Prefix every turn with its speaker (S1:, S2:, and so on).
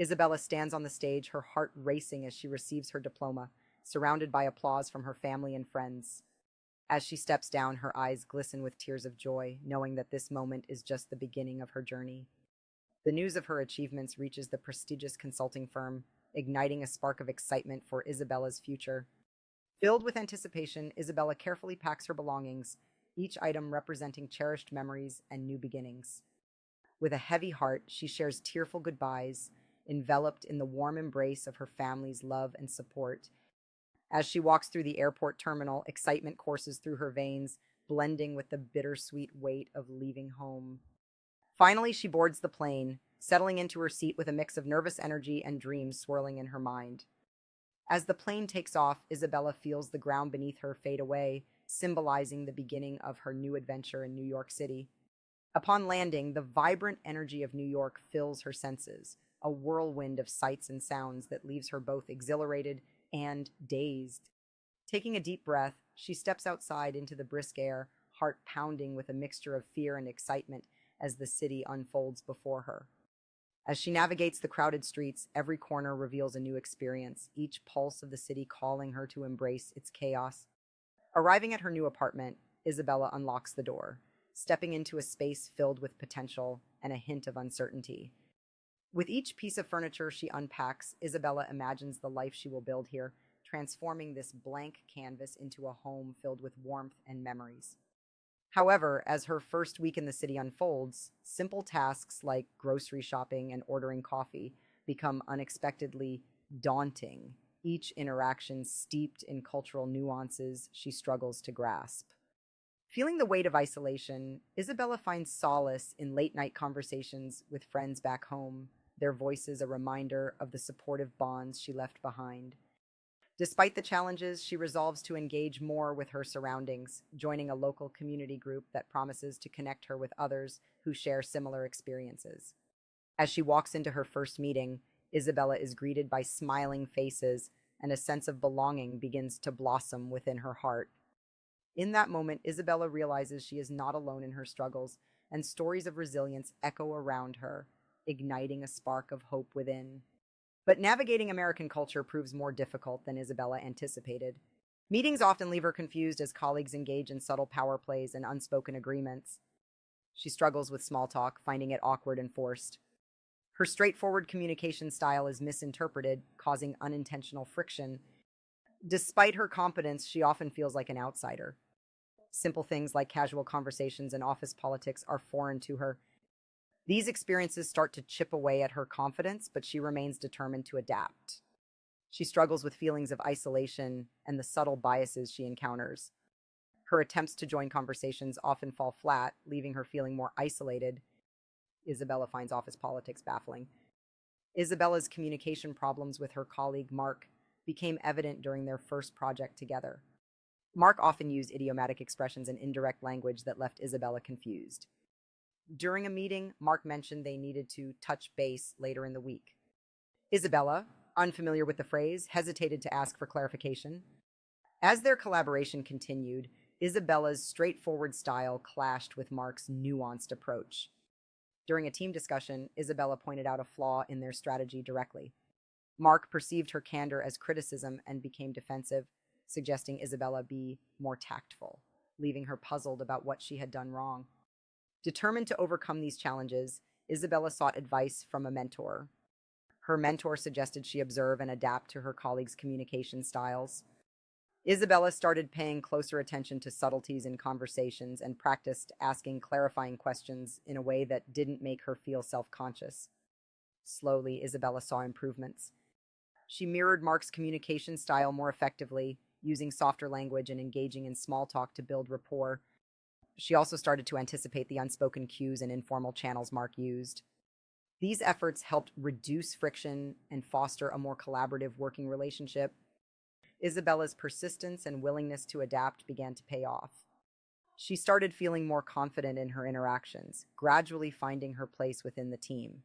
S1: Isabella stands on the stage, her heart racing as she receives her diploma, surrounded by applause from her family and friends. As she steps down, her eyes glisten with tears of joy, knowing that this moment is just the beginning of her journey. The news of her achievements reaches the prestigious consulting firm, igniting a spark of excitement for Isabella's future. Filled with anticipation, Isabella carefully packs her belongings, each item representing cherished memories and new beginnings. With a heavy heart, she shares tearful goodbyes, enveloped in the warm embrace of her family's love and support. As she walks through the airport terminal, excitement courses through her veins, blending with the bittersweet weight of leaving home. Finally, she boards the plane, settling into her seat with a mix of nervous energy and dreams swirling in her mind. As the plane takes off, Isabella feels the ground beneath her fade away, symbolizing the beginning of her new adventure in New York City. Upon landing, the vibrant energy of New York fills her senses, a whirlwind of sights and sounds that leaves her both exhilarated and dazed. Taking a deep breath, she steps outside into the brisk air, heart pounding with a mixture of fear and excitement as the city unfolds before her. As she navigates the crowded streets, every corner reveals a new experience, each pulse of the city calling her to embrace its chaos. Arriving at her new apartment, Isabella unlocks the door, stepping into a space filled with potential and a hint of uncertainty. With each piece of furniture she unpacks, Isabella imagines the life she will build here, transforming this blank canvas into a home filled with warmth and memories. However, as her first week in the city unfolds, simple tasks like grocery shopping and ordering coffee become unexpectedly daunting, each interaction steeped in cultural nuances she struggles to grasp. Feeling the weight of isolation, Isabella finds solace in late-night conversations with friends back home, their voices a reminder of the supportive bonds she left behind. Despite the challenges, she resolves to engage more with her surroundings, joining a local community group that promises to connect her with others who share similar experiences. As she walks into her first meeting, Isabella is greeted by smiling faces, and a sense of belonging begins to blossom within her heart. In that moment, Isabella realizes she is not alone in her struggles, and stories of resilience echo around her, igniting a spark of hope within. But navigating American culture proves more difficult than Isabella anticipated. Meetings often leave her confused as colleagues engage in subtle power plays and unspoken agreements. She struggles with small talk, finding it awkward and forced. Her straightforward communication style is misinterpreted, causing unintentional friction. Despite her competence, she often feels like an outsider. Simple things like casual conversations and office politics are foreign to her. These experiences start to chip away at her confidence, but she remains determined to adapt. She struggles with feelings of isolation and the subtle biases she encounters. Her attempts to join conversations often fall flat, leaving her feeling more isolated. Isabella finds office politics baffling. Isabella's communication problems with her colleague Mark became evident during their first project together. Mark often used idiomatic expressions and indirect language that left Isabella confused. During a meeting, Mark mentioned they needed to touch base later in the week. Isabella, unfamiliar with the phrase, hesitated to ask for clarification. As their collaboration continued, Isabella's straightforward style clashed with Mark's nuanced approach. During a team discussion, Isabella pointed out a flaw in their strategy directly. Mark perceived her candor as criticism and became defensive, suggesting Isabella be more tactful, leaving her puzzled about what she had done wrong. Determined to overcome these challenges, Isabella sought advice from a mentor. Her mentor suggested she observe and adapt to her colleagues' communication styles. Isabella started paying closer attention to subtleties in conversations and practiced asking clarifying questions in a way that didn't make her feel self-conscious. Slowly, Isabella saw improvements. She mirrored Mark's communication style more effectively, using softer language and engaging in small talk to build rapport. She also started to anticipate the unspoken cues and informal channels Mark used. These efforts helped reduce friction and foster a more collaborative working relationship. Isabella's persistence and willingness to adapt began to pay off. She started feeling more confident in her interactions, gradually finding her place within the team.